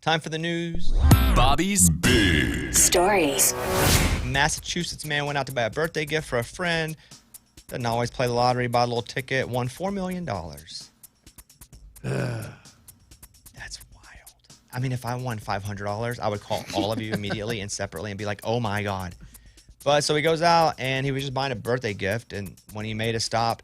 Time for the news. Bobby's Big Stories. Massachusetts man went out to buy a birthday gift for a friend. Doesn't always play the lottery, bought a little ticket, won $4 million. That's wild. I mean, if I won $500, I would call all of you immediately and separately and be like, oh my God. But so he goes out and he was just buying a birthday gift. And when he made a stop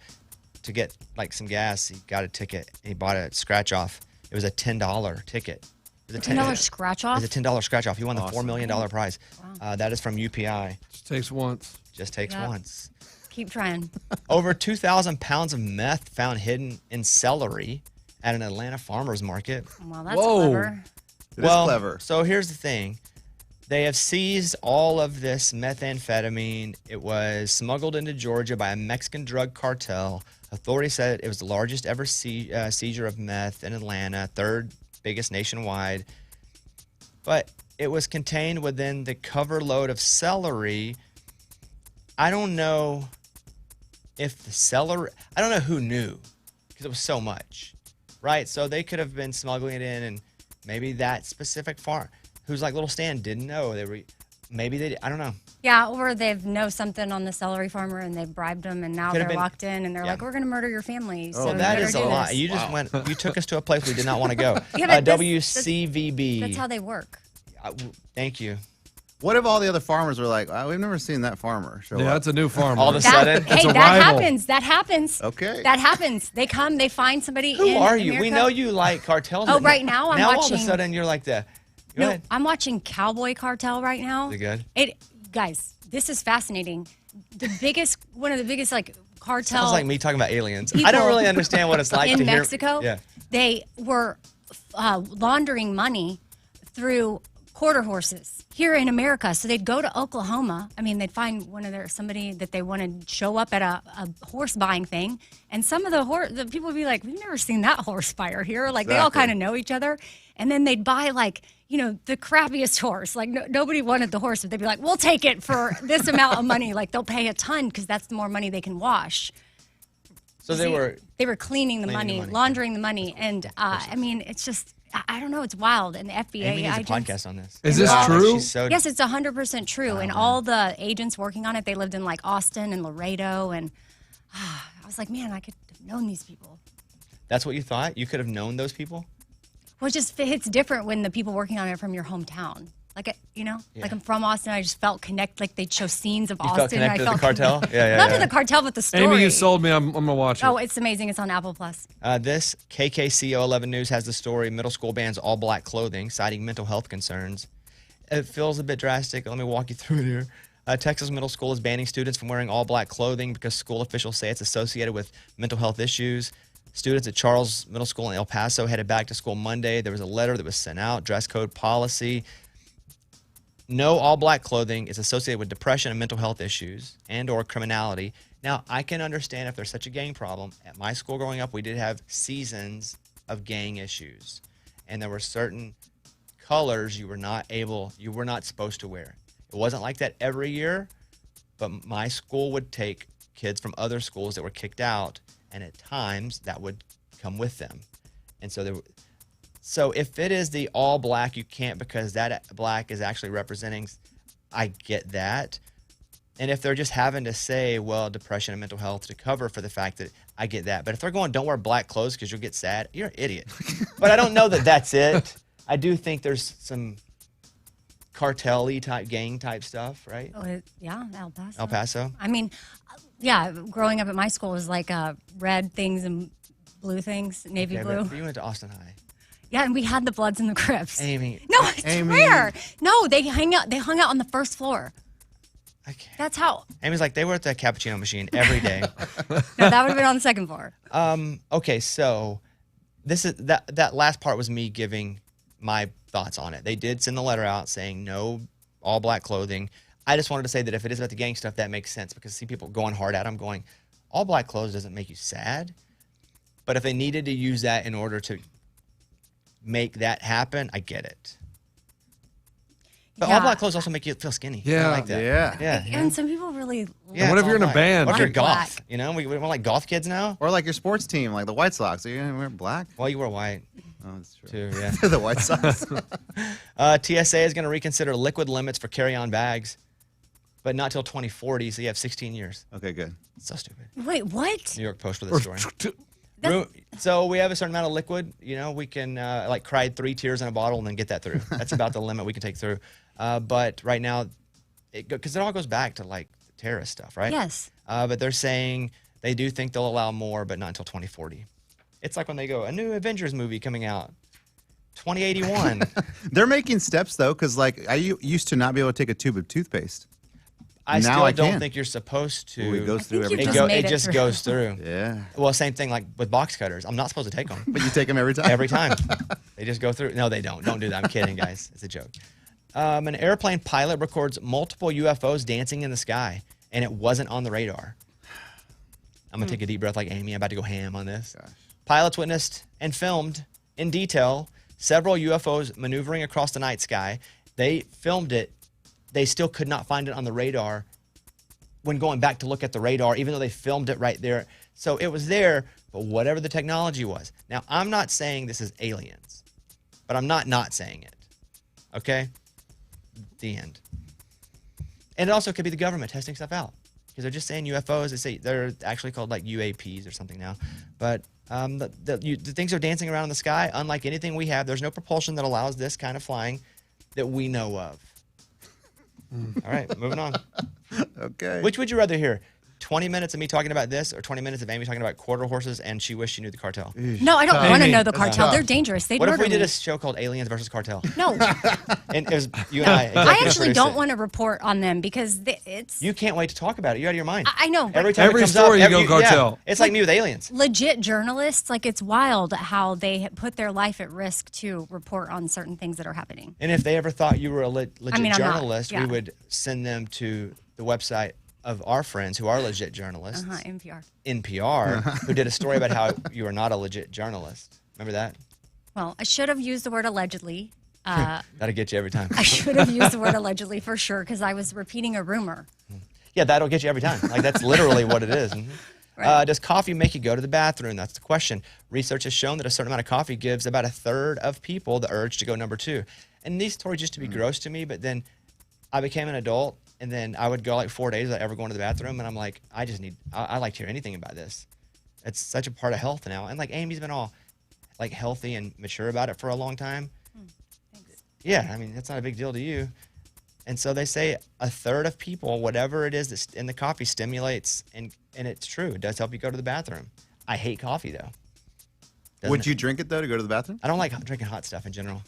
to get like some gas, he got a ticket. And he bought a scratch off. It was a $10 ticket. It was a $10 scratch off? It was a $10 scratch off. He won the $4 million prize. Wow. That is from UPI. Just takes once. Just takes once. Keep trying. Over 2,000 pounds of meth found hidden in celery at an Atlanta farmer's market. Well, that's clever. It is clever. So here's the thing. They have seized all of this methamphetamine. It was smuggled into Georgia by a Mexican drug cartel. Authorities said it was the largest ever seizure of meth in Atlanta, third biggest nationwide. But it was contained within the cover load of celery. I don't know if the celery, I don't know who knew because it was so much, right? So they could have been smuggling it in, and maybe that specific farm who's like little Stan didn't know. Maybe they, I don't know. Yeah, or they know something on the celery farmer and they bribed them and now they're locked in and they're like, we're going to murder your family. Oh, so that is a lot. You just went, you took us to a place we did not want to go. Yeah, WCVB. That's how they work. Thank you. What if all the other farmers were like, we've never seen that farmer show up? That's a new farmer. All of a sudden? Hey, that happens. That happens. Okay. That happens. They come, they find somebody Who in are you? America. We know you like cartels. Oh, right now I'm watching. All of a sudden you're like the. Go ahead. I'm watching Cowboy Cartel right now. Is it good? Guys, this is fascinating. One of the biggest like cartel. Sounds like me talking about aliens. I don't really understand what it's like in to hear. Mexico. Yeah. They were laundering money through quarter horses here in America. So they'd go to Oklahoma. I mean, they'd find somebody that they want to show up at a horse buying thing, and some of the people would be like, "We've never seen that horse buyer here." Like they all kind of know each other, and then they'd buy like the crappiest horse. Like nobody wanted the horse, but they'd be like, "We'll take it for this amount of money." Like they'll pay a ton because that's the more money they can wash. So they were cleaning the money, laundering the money, and I mean, it's just. I don't know. It's wild. And the FBI Amy needs a agents. podcast on this. Is this true? Yes, it's 100% true. And all the agents working on it, they lived in like Austin and Laredo. And I was like, man, I could have known these people. That's what you thought? You could have known those people? Well, it just hits different when the people working on it are from your hometown. Like, like I'm from Austin. I just felt connected. Like they'd show scenes of Austin. Felt connected to the cartel? Not to the cartel, but the story. Amy, you sold me. I'm going to watch it. Oh, it's amazing. It's on Apple Plus. This KKCO 11 News has the story, middle school bans all black clothing, citing mental health concerns. It feels a bit drastic. Let me walk you through it here. Texas middle school is banning students from wearing all black clothing because school officials say it's associated with mental health issues. Students at Charles Middle School in El Paso headed back to school Monday. There was a letter that was sent out, dress code policy. No all black clothing is associated with depression and mental health issues and or criminality. Now, I can understand if there's such a gang problem. At my school growing up, we did have seasons of gang issues. And there were certain colors you were not supposed to wear. It wasn't like that every year, but my school would take kids from other schools that were kicked out, and at times that would come with them. And so if it is the all black, you can't because that black is actually representing, I get that. And if they're just having to say, well, depression and mental health to cover for the fact that, I get that. But if they're going, don't wear black clothes because you'll get sad, you're an idiot. But I don't know that that's it. I do think there's some cartel-y type, gang type stuff, right? Oh, yeah, El Paso. El Paso? I mean, yeah, growing up at my school was like red things and blue things, navy blue. But you went to Austin High. Yeah, and we had the Bloods and the Crips. Amy. No, I swear. No, they hung out on the first floor. Okay. That's how. Amy's like, they were at the cappuccino machine every day. No, that would have been on the second floor. Okay, so this is that last part was me giving my thoughts on it. They did send the letter out saying no all black clothing. I just wanted to say that if it is about the gang stuff, that makes sense because I see people going hard at them going, all black clothes doesn't make you sad. But if they needed to use that in order to make that happen, I get it. But all black clothes also make you feel skinny. Yeah. I like that. Yeah. And some people really. Yeah, what if it's you're in a all band? What if you're Like goth? black. You know, we want like goth kids now. Or like your sports team, like the White Sox. Are you going to wear black? Well, you wear white. Oh, that's true. too. Yeah. The White Sox. TSA is going to reconsider liquid limits for carry-on bags, but not till 2040. So you have 16 years. Okay, good. So stupid. Wait, what? New York Post with a story. So we have a certain amount of liquid. You know, we can like cry 3 tears in a bottle and then get that through. That's about the limit we can take through. But right now, because it all goes back to like terrorist stuff, right? Yes. But they're saying they do think they'll allow more, but not until 2040. It's like when they go, a new Avengers movie coming out, 2081. They're making steps though, because like I used to not be able to take a tube of toothpaste. I Now still I don't can. think you're supposed to. Ooh, it goes through think every you time. just made It it just through. goes through. Yeah. Well, same thing like with box cutters. I'm not supposed to take them. But you take them every time. Every time. They just go through. No, they don't. Don't do that. I'm kidding, guys. It's a joke. An airplane pilot records multiple UFOs dancing in the sky, and it wasn't on the radar. I'm going to take a deep breath like Amy. I'm about to go ham on this. Gosh. Pilots witnessed and filmed in detail several UFOs maneuvering across the night sky. They filmed it. They still could not find it on the radar when going back to look at the radar, even though they filmed it right there. So it was there, but whatever the technology was. Now, I'm not saying this is aliens, but I'm not saying it. Okay? The end. And it also could be the government testing stuff out, because they're just saying UFOs. They say they're actually called like UAPs or something now. But the things are dancing around in the sky, unlike anything we have. There's no propulsion that allows this kind of flying that we know of. All right, moving on. Okay. Which would you rather hear? 20 minutes of me talking about this, or 20 minutes of Amy talking about quarter horses and she wished she knew the cartel? No, I don't want to Amy, know the that's cartel. tough. They're dangerous. They'd What if murder we did me. a show called Aliens versus Cartel? No, And it was you and I. I executive actually produced don't it. want to report on them because it's You can't wait to talk about it. You're out of your mind. I know, but- Every time Every it comes story up, you go cartel. Yeah, it's like me with aliens. legit journalists. Like, it's wild how they put their life at risk to report on certain things that are happening. And if they ever thought you were a legit I mean, I'm not, journalist, yeah. we would send them to the website of our friends who are legit journalists, NPR. NPR, who did a story about how you are not a legit journalist. Remember that? Well, I should have used the word allegedly. That'll get you every time. I should have used the word allegedly for sure because I was repeating a rumor. Yeah, that'll get you every time. Like, that's literally what it is. Mhm. Right. Does coffee make you go to the bathroom? That's the question. Research has shown that a certain amount of coffee gives about 1/3 of people the urge to go number 2. And these stories used to be gross to me, but then I became an adult, and then I would go like 4 days without ever going to the bathroom, and I'm like, I like to hear anything about this. It's such a part of health now. And like Amy's been all like healthy and mature about it for a long time. Thanks. Yeah, I mean, that's not a big deal to you. And so they say 1/3 of people, whatever it is that's in the coffee stimulates, and it's true. It does help you go to the bathroom. I hate coffee, though. Would Doesn't you it? drink it though to go to the bathroom? I don't like drinking hot stuff in general.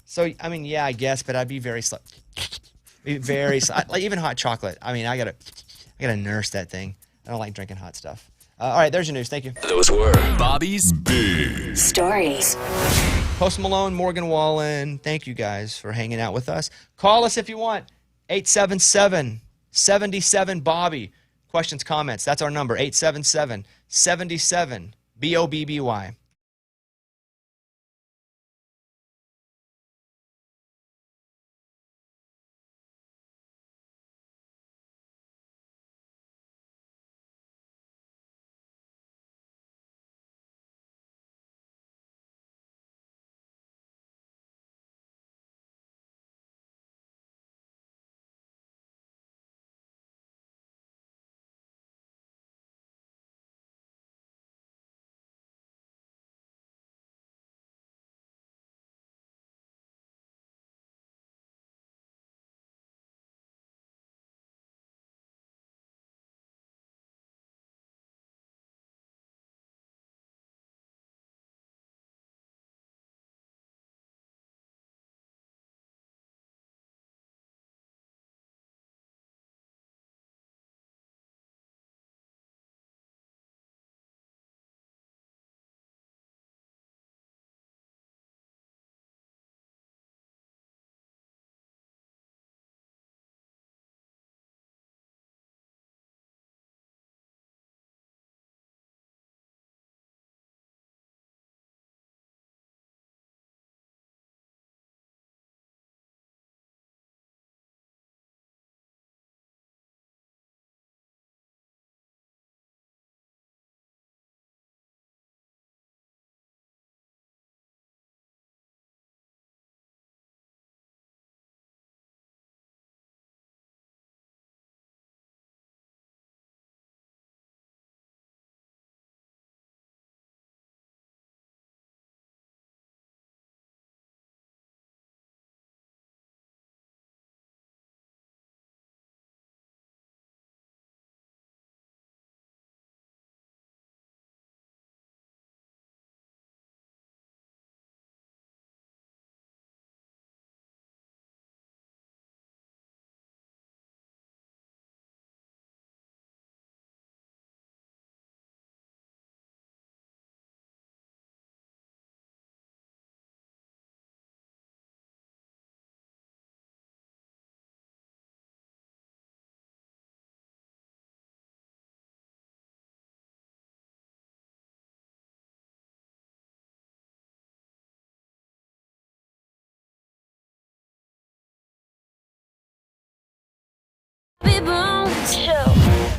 So, I mean, yeah, I guess, but I'd be very slow. Like even hot chocolate. I mean, I gotta nurse that thing. I don't like drinking hot stuff. All right, there's your news. Thank you. Those were Bobby's Big Stories. Post Malone, Morgan Wallen, thank you guys for hanging out with us. Call us if you want. 877-77-Bobby. Questions, comments. That's our number. 877-77-BOBBY.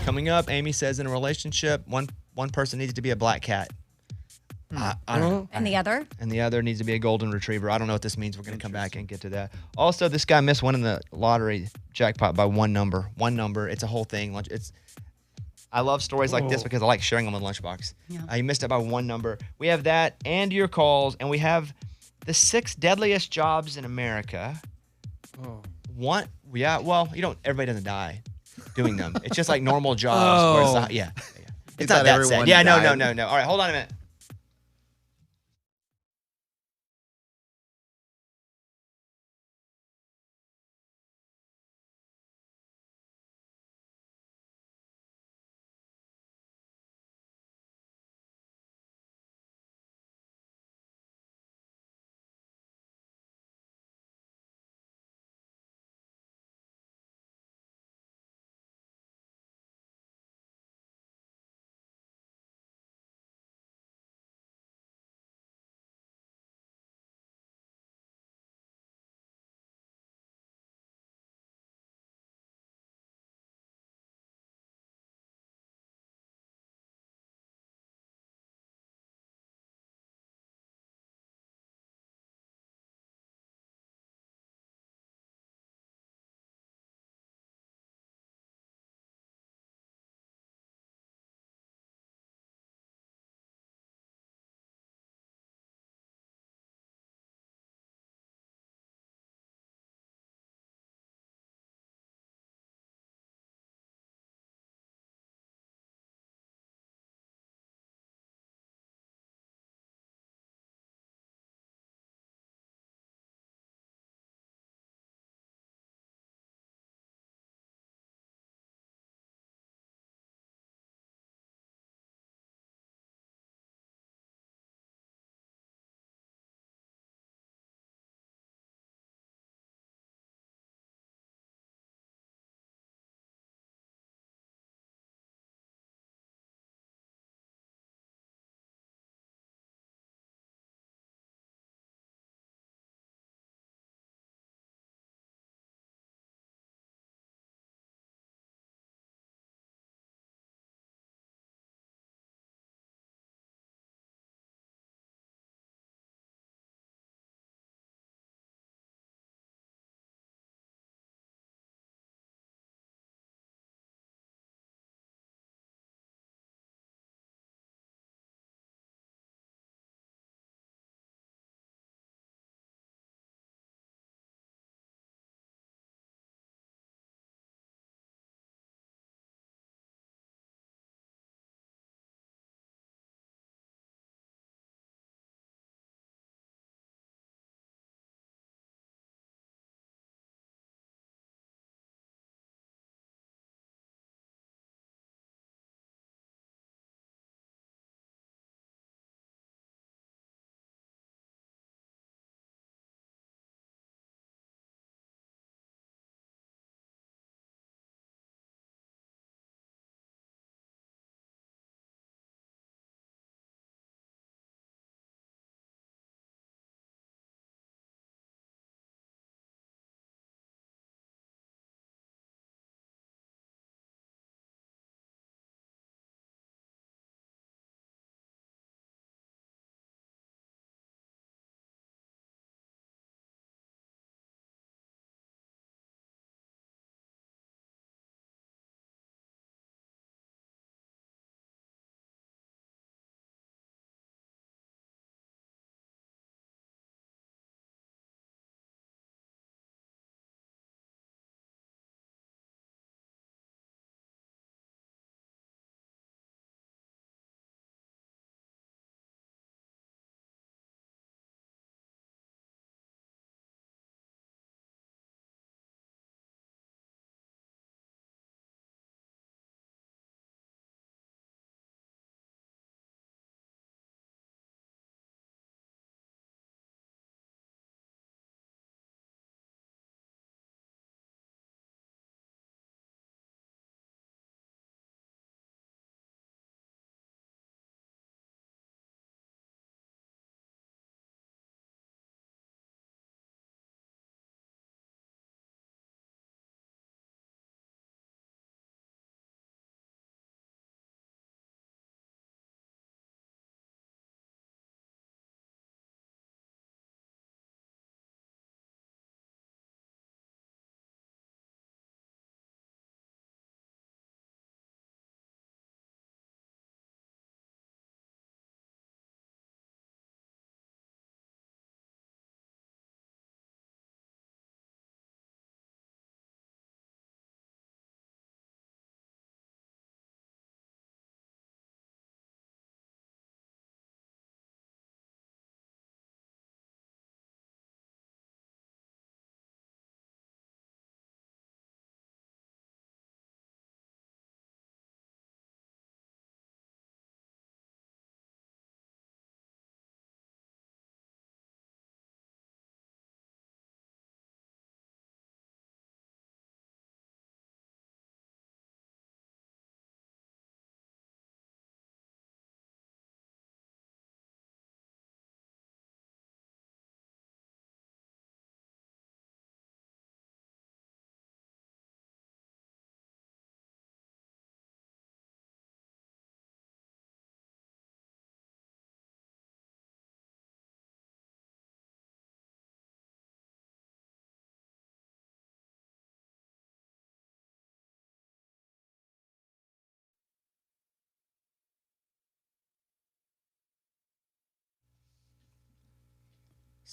Coming up, Amy says in a relationship, one person needs to be a black cat. I don't know. And the other? And the other needs to be a golden retriever. I don't know what this means. We're going to come back and get to that. Also, this guy missed winning the lottery jackpot by one number. One number. It's a whole thing. I love stories like this because I like sharing them on Lunchbox. Yeah. You missed it by one number. We have that and your calls, and we have the 6 deadliest jobs in America. Oh. Everybody doesn't die doing them. It's just like normal jobs. Where it's not that sad. Yeah, no. All right, hold on a minute.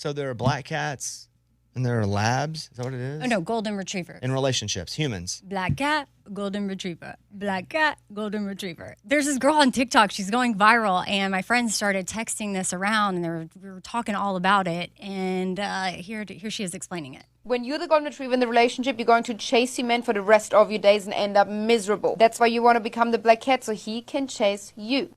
So there are black cats and there are labs. Is that what it is? Oh, no, golden retriever. In relationships, humans. Black cat, golden retriever. Black cat, golden retriever. There's this girl on TikTok. She's going viral, and my friends started texting this around, and we were talking all about it. And here she is explaining it. When you're the golden retriever in the relationship, you're going to chase your man for the rest of your days and end up miserable. That's why you want to become the black cat so he can chase you.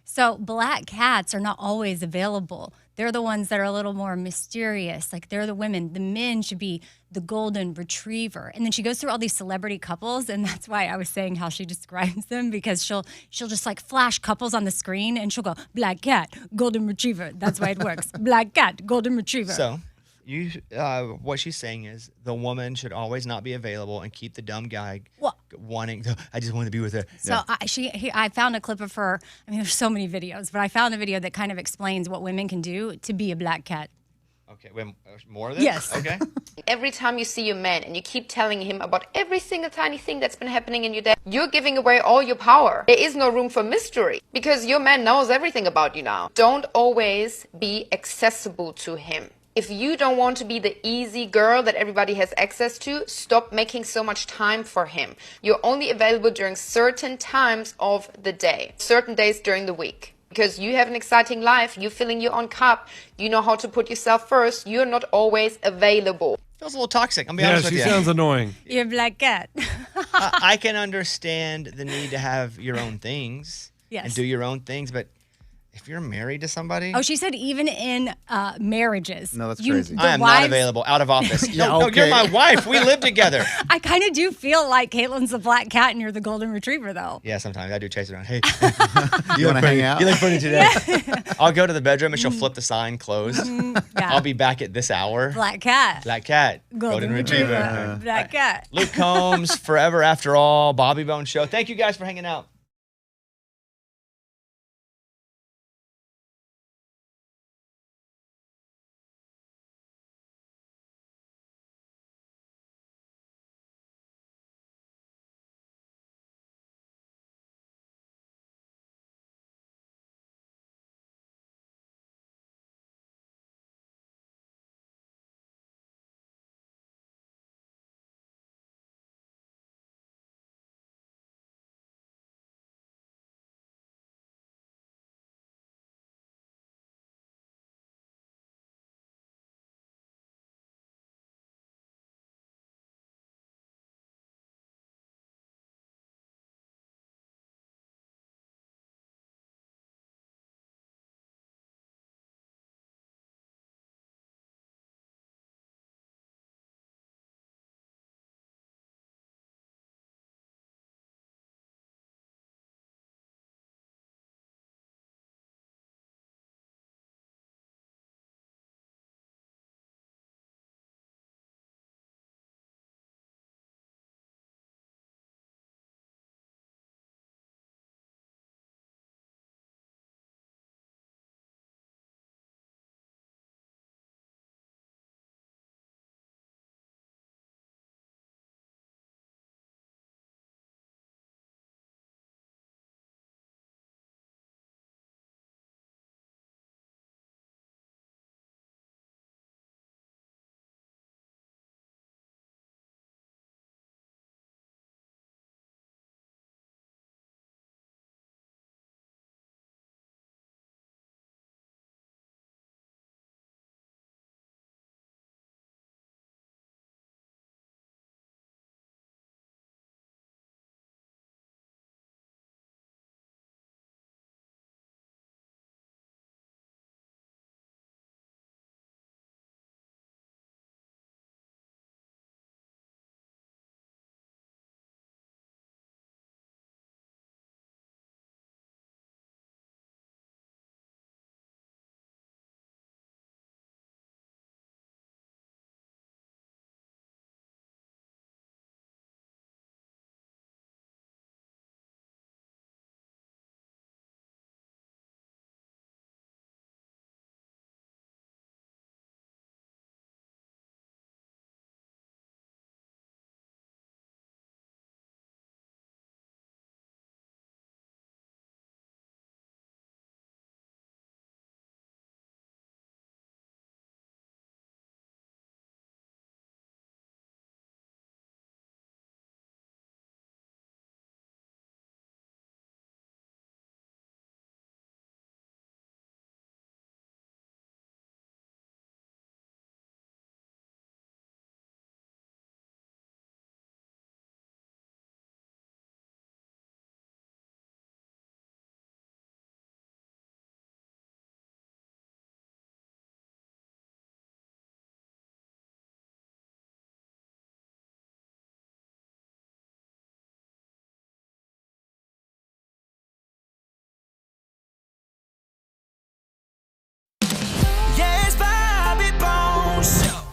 So black cats are not always available. They're the ones that are a little more mysterious. Like, they're the women. The men should be the golden retriever. And then she goes through all these celebrity couples, and that's why I was saying how she describes them, because she'll just like flash couples on the screen, and she'll go, black cat, golden retriever. That's why it works. Black cat, golden retriever. So what she's saying is the woman should always not be available and keep the dumb guy wanting to, I just want to be with her. So I found a clip of her. I mean, there's so many videos, but I found a video that kind of explains what women can do to be a black cat. Okay, more of this? Yes. Okay. Every time you see your man and you keep telling him about every single tiny thing that's been happening in your day, you're giving away all your power. There is no room for mystery because your man knows everything about you now. Don't always be accessible to him. If you don't want to be the easy girl that everybody has access to, stop making so much time for him. You're only available during certain times of the day, certain days during the week. Because you have an exciting life, you're filling your own cup, you know how to put yourself first, you're not always available. Feels a little toxic, I'm going to be Yeah, honest with she you. sounds annoying. You're a black cat. I can understand the need to have your own things and do your own things, but if you're married to somebody... Oh, she said even in marriages. No, that's crazy. I am not available, out of office. No, you're my wife. We live together. I kind of do feel like Caitlin's the black cat and you're the golden retriever, though. Yeah, sometimes I do chase around. Hey, You want to hang out? you look pretty today. I'll go to the bedroom and she'll flip the sign closed. Yeah. I'll be back at this hour. Black cat. Black cat. Golden retriever. Black cat. Luke Combs, Forever After All, Bobby Bone Show. Thank you guys for hanging out.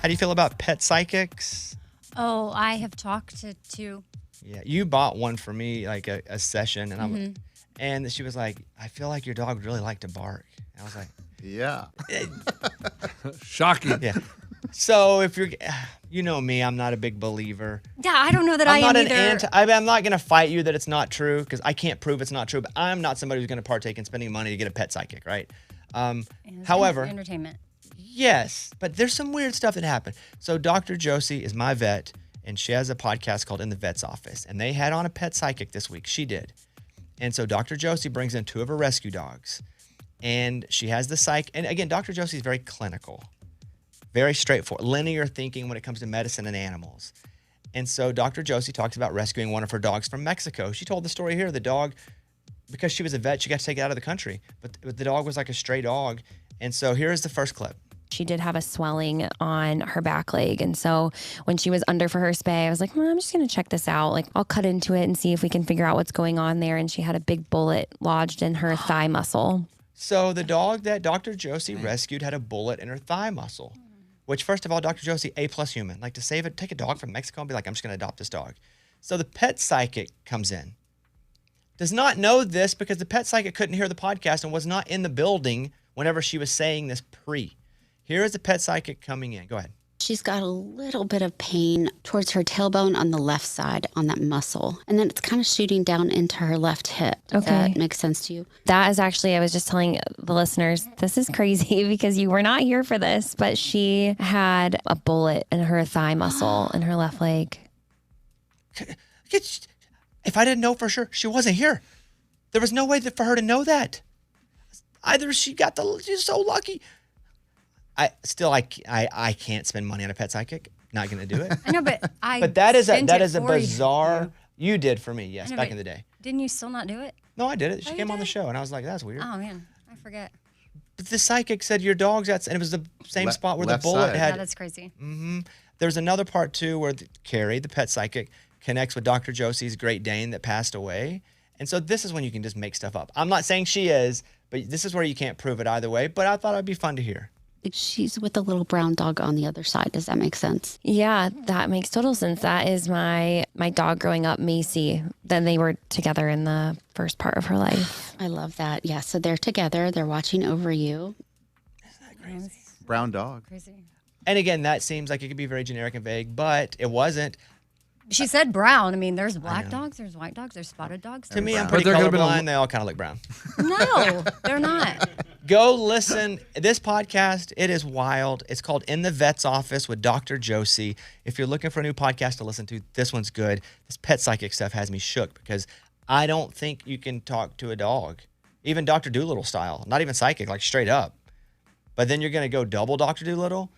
do you feel about pet psychics? Oh, I have talked to two. Yeah, you bought one for me, like a session, and and she was like, I feel like your dog would really like to bark. And I was like, Yeah. Shocking. yeah. So if you're, you know me, I'm not a big believer. Yeah, I don't know that I I'm not am an either. I'm not going to fight you that it's not true because I can't prove it's not true. But I'm not somebody who's going to partake in spending money to get a pet psychic, right? However, Entertainment. yes, but there's some weird stuff that happened. So Dr. Josie is my vet, and she has a podcast called In the Vet's Office, and they had on a pet psychic this week. She did. And so Dr. Josie brings in 2 of her rescue dogs, and she has the psych. And again, Dr. Josie is very clinical, very straightforward, linear thinking when it comes to medicine and animals. And so Dr. Josie talks about rescuing one of her dogs from Mexico. She told the story here. The dog, because she was a vet, she got to take it out of the country. But the dog was like a stray dog. And so here is the first clip. She did have a swelling on her back leg. And so when she was under for her spay, I was like, I'm just going to check this out. Like, I'll cut into it and see if we can figure out what's going on there. And she had a big bullet lodged in her thigh muscle. So the dog that Dr. Josie rescued had a bullet in her thigh muscle, which, first of all, Dr. Josie, A+ human. Like, to save it, take a dog from Mexico and be like, I'm just going to adopt this dog. So the pet psychic comes in. Does not know this because the pet psychic couldn't hear the podcast and was not in the building whenever she was saying this pre. Here is the pet psychic coming in. Go ahead. She's got a little bit of pain towards her tailbone on the left side on that muscle. And then it's kind of shooting down into her left hip. Does that make sense to you? That is actually, I was just telling the listeners, this is crazy because you were not here for this, but she had a bullet in her thigh muscle in her left leg. If I didn't know for sure, she wasn't here. There was no way for her to know that. Either she's so lucky. I can't spend money on a pet psychic. Not going to do it. I know, but But that is a for bizarre. You did for me, yes, I know, back but in the day. Didn't you still not do it? No, I did it. She Oh, you came on the did? show, and I was like, "That's weird." Oh man, I forget. But the psychic said your dog's and it was the same spot where the left bullet side. Yeah, had. that's crazy. There's another part too where Carrie, the pet psychic, connects with Dr. Josie's Great Dane that passed away, and so this is when you can just make stuff up. I'm not saying she is, but this is where you can't prove it either way. But I thought it'd be fun to hear. She's with a little brown dog on the other side. Does that make sense? Yeah, that makes total sense. That is my dog growing up, Macy. Then they were together in the first part of her life. I love that. Yeah, so they're together. They're watching over you. Brown dog. Crazy. And again, that seems like it could be very generic and vague, but it wasn't. She said brown. I mean, there's black dogs, there's white dogs, there's spotted dogs. To me, I'm brown. pretty But there could've been colorblind. They all kind of look brown. No, they're not. Go listen. This podcast, it is wild. It's called In the Vet's Office with Dr. Josie. If you're looking for a new podcast to listen to, this one's good. This pet psychic stuff has me shook because I don't think you can talk to a dog, even Dr. Doolittle style, not even psychic, like straight up. But then you're going to go double Dr. Doolittle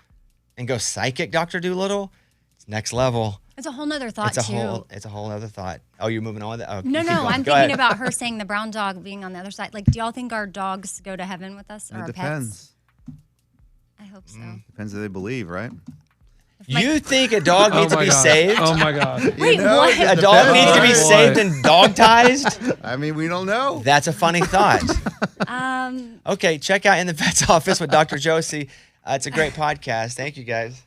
and go psychic Dr. Doolittle. It's next level. It's a whole nother thought It's too. a whole other thought. Oh, you're moving on with that? Oh, No, keep no, going. I'm Go thinking ahead. about her saying the brown dog being on the other side. Like, do y'all think our dogs go to heaven with us or It our depends. pets? I hope so. Depends if they believe, right? You think a dog needs to be saved? Oh my God. Wait, know, what? A dog needs to be Boy. saved and dogtized? I mean, we don't know. That's a funny thought. Um, Okay, check out In the Vet's Office with Dr. Josie. It's a great podcast. Thank you, guys.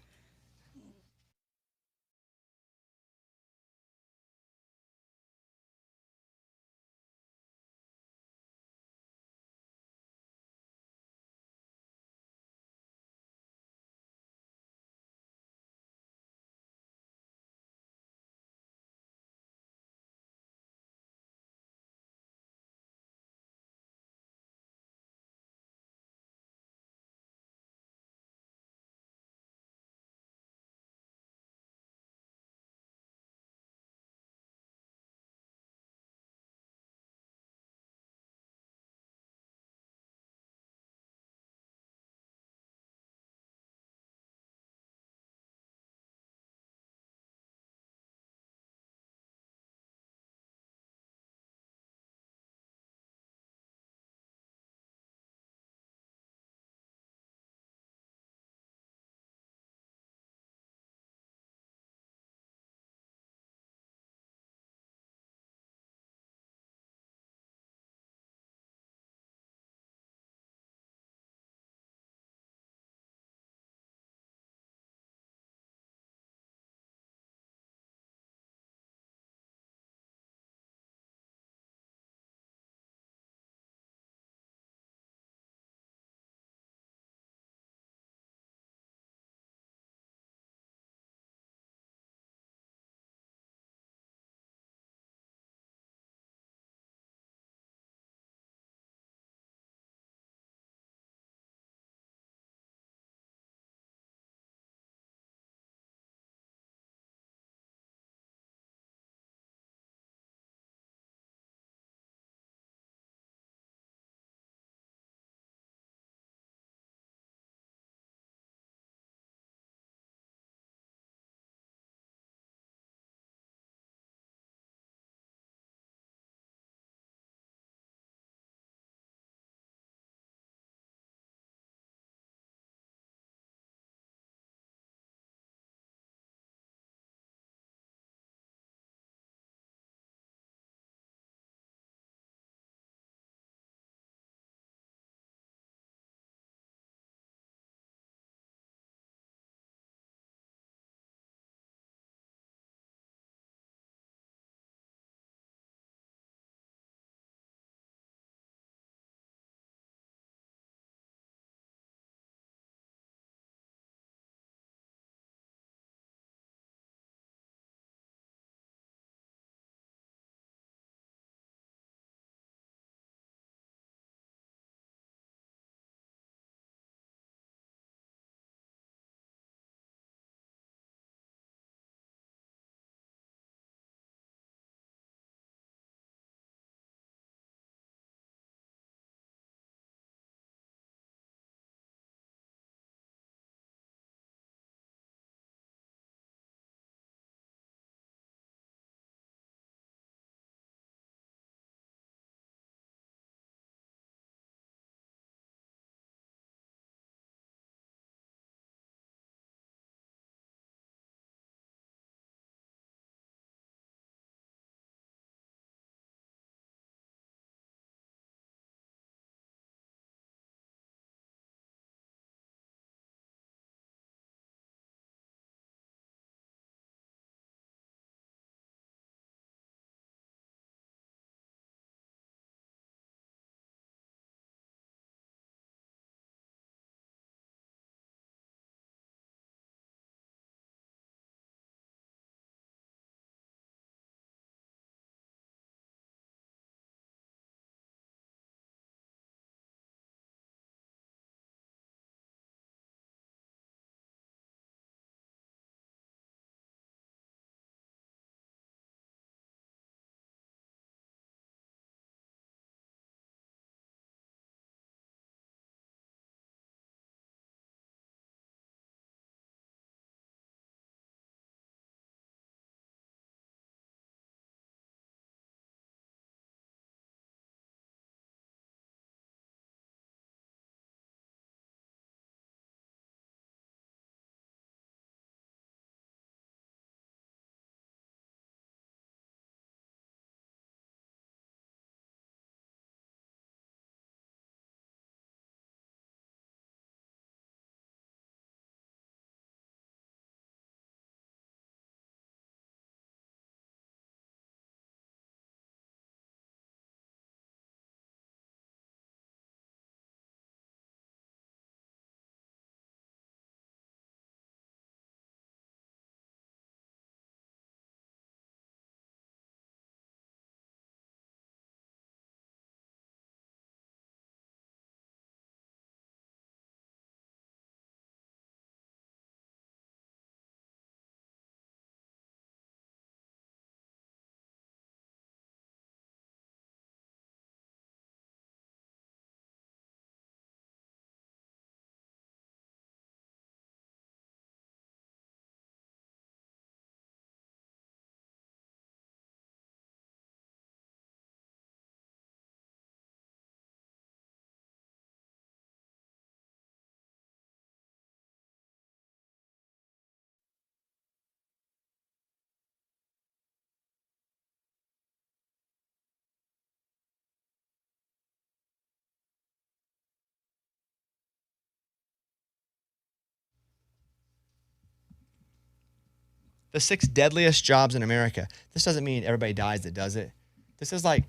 The 6 deadliest jobs in America. This doesn't mean everybody dies that does it. This is like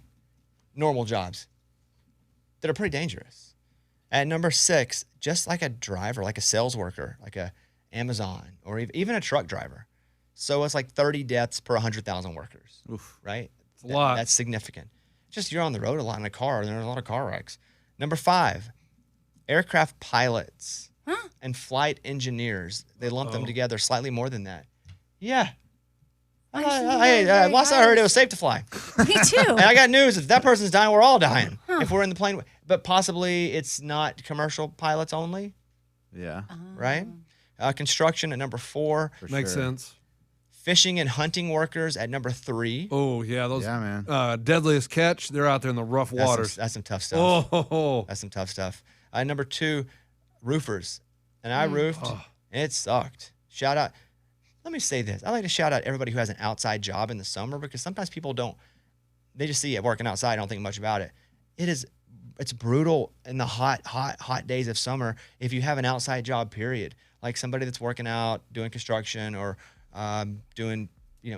normal jobs that are pretty dangerous. At number 6, just like a driver, like a sales worker, like a Amazon, or even a truck driver. So it's like 30 deaths per 100,000 workers. Oof. Right? It's a lot. That's significant. Just you're on the road a lot in a car, and there's a lot of car wrecks. Number 5, aircraft pilots and flight engineers. They lump them together slightly more than that. Yeah. Once I heard it was safe to fly. Me too. And I got news. If that person's dying, we're all dying. If we're in the plane. But possibly it's not commercial pilots only, Yeah. right? Construction at number 4. Makes sense. Fishing and hunting workers at number 3. Oh, yeah. Those Yeah, man. deadliest catch, they're out there in the rough waters. That's some tough stuff. Oh. That's some tough stuff. Number 2, roofers. And I roofed, and it sucked. Shout out. Let me say this. I like to shout out everybody who has an outside job in the summer, because sometimes people don't, they just see it working outside, don't think much about it. It's brutal in the hot days of summer if you have an outside job, period. Like somebody that's working out, doing construction, or doing,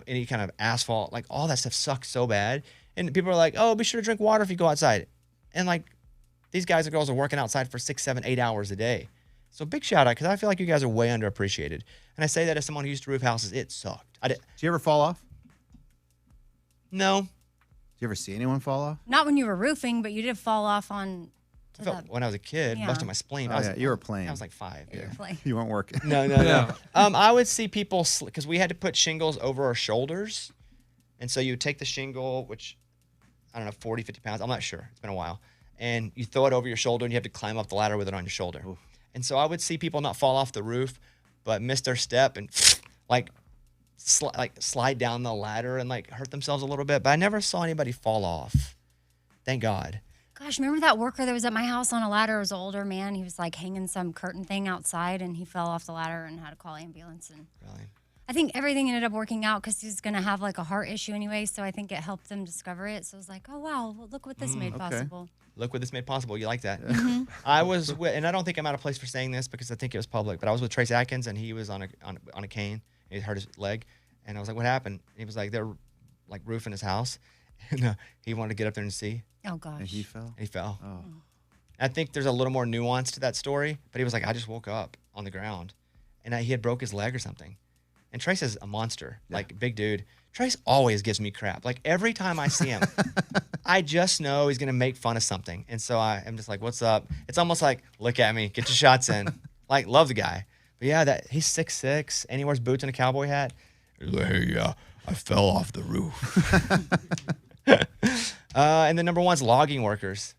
any kind of asphalt, like all that stuff sucks so bad. And people are like, oh, be sure to drink water if you go outside. And like these guys and girls are working outside for 6, 7, 8 hours a day. So big shout out, because I feel like you guys are way underappreciated. And I say that as someone who used to roof houses. It sucked. Did you ever fall off? No. Did you ever see anyone fall off? Not when you were roofing, but you did fall off on. I felt when I was a kid, Yeah. busted my spleen. Oh, yeah, you were playing. I was like 5. Yeah. You weren't working. No. I would see people, because we had to put shingles over our shoulders. And so you would take the shingle, which, I don't know, 40, 50 pounds. I'm not sure. It's been a while. And you throw it over your shoulder, and you have to climb up the ladder with it on your shoulder. Oof. And so I would see people not fall off the roof, but miss their step and slide down the ladder and like hurt themselves a little bit. But I never saw anybody fall off. Thank God. Gosh, remember that worker that was at my house on a ladder? It was an older man. He was like hanging some curtain thing outside, and he fell off the ladder and had to call ambulance. And Really? I think everything ended up working out because he's going to have like a heart issue anyway. So I think it helped them discover it. So it was like, oh, wow, well, look what this made possible. Look what this made possible. You like that? I was with, and I don't think I'm out of place for saying this because I think it was public, but I was with Trace Atkins, and he was on a cane. And he hurt his leg. And I was like, what happened? And he was like, they're like roofing his house. And he wanted to get up there and see. Oh, gosh. And he fell? And he fell. Oh. I think there's a little more nuance to that story, but he was like, I just woke up on the ground, and he had broke his leg or something. And Trace is a monster, like big dude. Trace always gives me crap. Like every time I see him, I just know he's going to make fun of something. And so I'm just like, what's up? It's almost like, look at me, get your shots in. Like, love the guy. But yeah, he's 6'6", and he wears boots and a cowboy hat. He's like, hey, I fell off the roof. And the number 1's logging workers.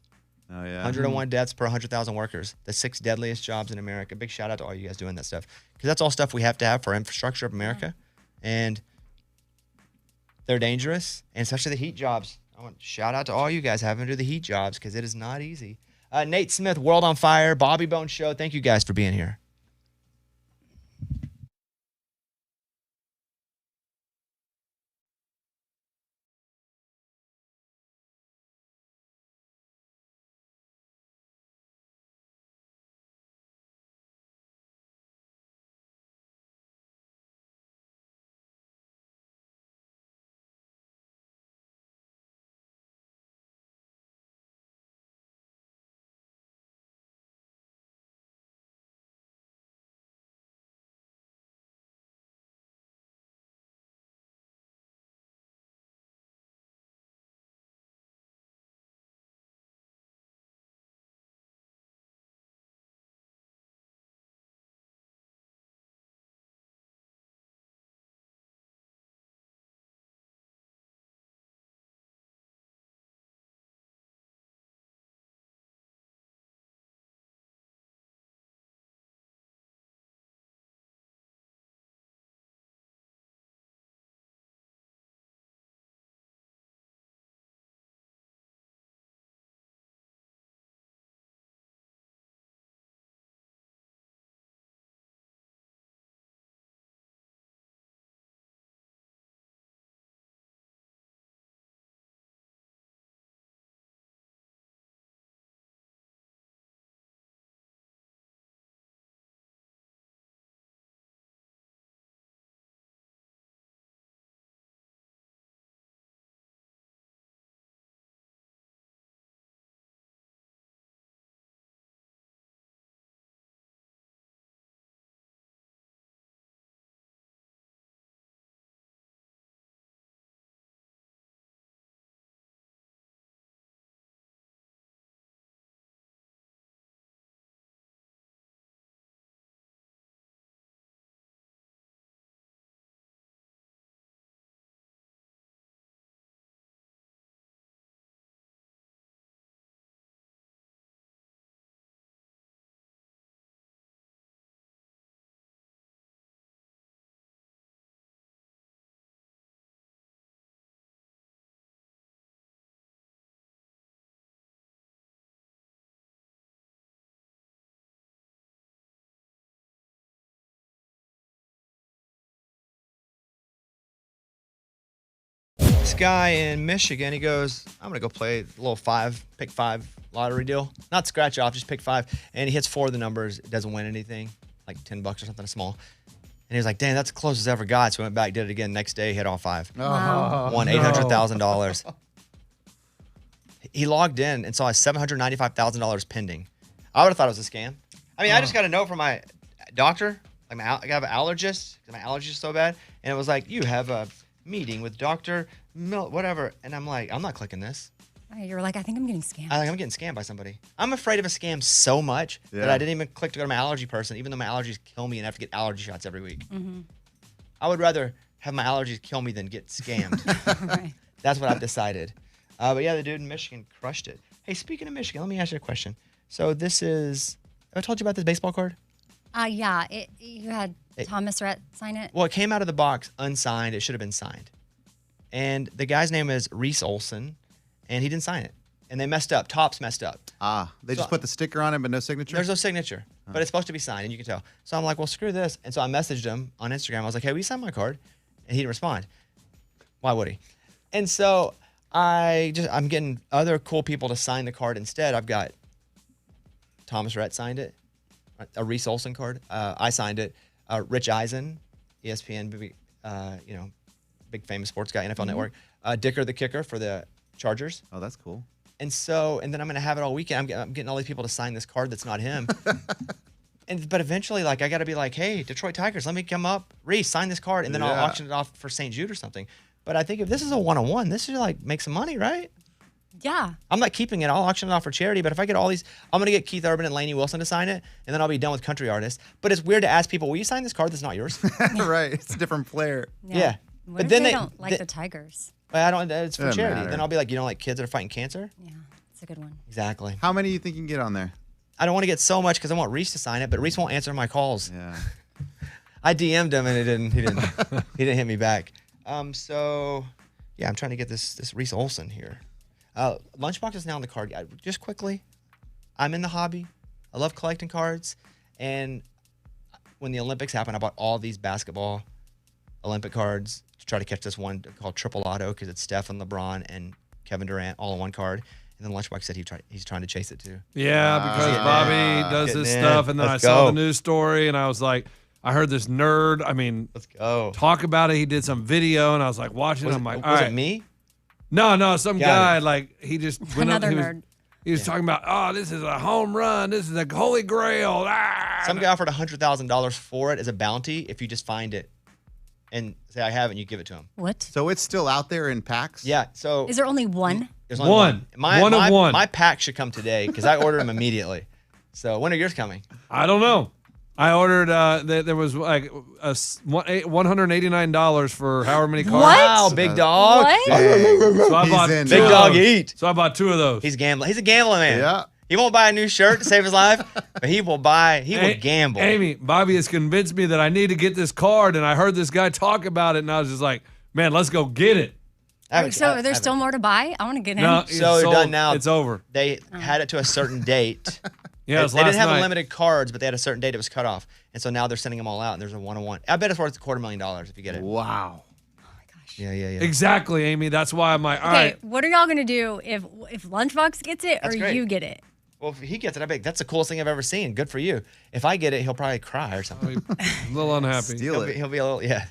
Oh, yeah. 101 deaths per 100,000 workers. The 6 deadliest jobs in America. Big shout out to all you guys doing that stuff. Because that's all stuff we have to have for infrastructure of America. And they're dangerous. And especially the heat jobs. I want to shout out to all you guys having to do the heat jobs, because it is not easy. Nate Smith, World on Fire, Bobby Bones Show. Thank you guys for being here. This guy in Michigan, he goes, I'm going to go play a little pick five lottery deal. Not scratch off, just pick 5. And he hits 4 of the numbers. It doesn't win anything, like $10 or something small. And he was like, dang, that's the closest I ever got. So he went back, did it again. Next day, hit all 5. Wow. Won $800,000. He logged in and saw his $795,000 pending. I would have thought it was a scam. I mean, I just got a note from my doctor. Like I have an allergist because my allergy is so bad. And it was like, you have a meeting with Dr. whatever. And I'm like, I'm not clicking this. You're like, I think I'm getting scammed. I think I'm getting scammed by somebody. I'm afraid of a scam so much that I didn't even click to go to my allergy person, even though my allergies kill me and I have to get allergy shots every week. Mm-hmm. I would rather have my allergies kill me than get scammed. Right. That's what I've decided. But yeah, the dude in Michigan crushed it. Hey, speaking of Michigan, let me ask you a question. So this is, have I told you about this baseball card? Yeah, you had Thomas Rhett sign it. Well, it came out of the box unsigned. It should have been signed. And the guy's name is Reese Olson, and he didn't sign it. And they messed up. Topps messed up. They just put the sticker on it, but no signature? There's no signature, but it's supposed to be signed, and you can tell. So I'm like, well, screw this. And so I messaged him on Instagram. I was like, hey, will you sign my card? And he didn't respond. Why would he? And so I'm getting other cool people to sign the card instead. I've got Thomas Rhett signed it, a Reese Olson card. I signed it. Rich Eisen, ESPN, big famous sports guy, NFL Network. Dicker the kicker for the Chargers. Oh, that's cool. And then I'm going to have it all weekend. I'm getting all these people to sign this card that's not him. But eventually, like, I got to be like, hey, Detroit Tigers, let me come up. Reese, sign this card. And then I'll auction it off for St. Jude or something. But I think if this is a one-on-one, this should, like, make some money, right? Yeah. I'm not keeping it. I'll auction it off for charity. But if I get all these, I'm going to get Keith Urban and Lainey Wilson to sign it. And then I'll be done with country artists. But it's weird to ask people, will you sign this card that's not yours? Right. It's a different player. Yeah. What But if then they don't like the Tigers? I don't. It's for Doesn't charity. matter. Then I'll be like, you don't like kids that are fighting cancer? Yeah, it's a good one. Exactly. How many do you think you can get on there? I don't want to get so much because I want Reese to sign it, but Reese won't answer my calls. Yeah. I DM'd him and he didn't hit me back. So yeah, I'm trying to get this Reese Olson here. Lunchbox is now on the card. Just quickly, I'm in the hobby. I love collecting cards, and when the Olympics happened, I bought all these basketball Olympic cards to try to catch this one called Triple Auto because it's Steph and LeBron and Kevin Durant all in one card. And then Lunchbox said he's trying to chase it too. Yeah, because Bobby does this stuff, and then I saw the news story, and I was like, I heard this nerd. I mean, let's go talk about it. He did some video, and I was like watching. I'm like, all right. Was it me? No, some guy like he just went Another up. nerd. He was talking about, oh, this is a home run. This is a holy grail. Some guy offered $100,000 for it as a bounty if you just find it and say I have it, and you give it to him. What? So it's still out there in packs? Yeah. So Is there only one? there's only one. One of one. My pack should come today because I ordered them immediately. So when are yours coming? I don't know. I ordered. There was like $189 for however many cards. Wow, big dog. What? So I bought in. Big two of dog those. eat. So I bought 2 of those. He's gambling. He's a gambling man. Yeah. He won't buy a new shirt to save his life, but he will gamble. Amy, Bobby has convinced me that I need to get this card, and I heard this guy talk about it, and I was just like, man, let's go get it. So there's still more to buy? I want to get in. No, it's So they're sold. done now. It's over. They had it to a certain date. Yeah, it was they didn't last have night. unlimited cards, but they had a certain date it was cut off. And so now they're sending them all out, and there's a one-on-one. I bet it's worth $250,000 if you get it. Wow. Yeah. Exactly, Amy. That's why I'm like, all Okay, right. what are y'all going to do if Lunchbox gets it That's or great. you get it? Well, if he gets it, I bet that's the coolest thing I've ever seen. Good for you. If I get it, he'll probably cry or something. A little unhappy. Steal it. He'll be a little, yeah.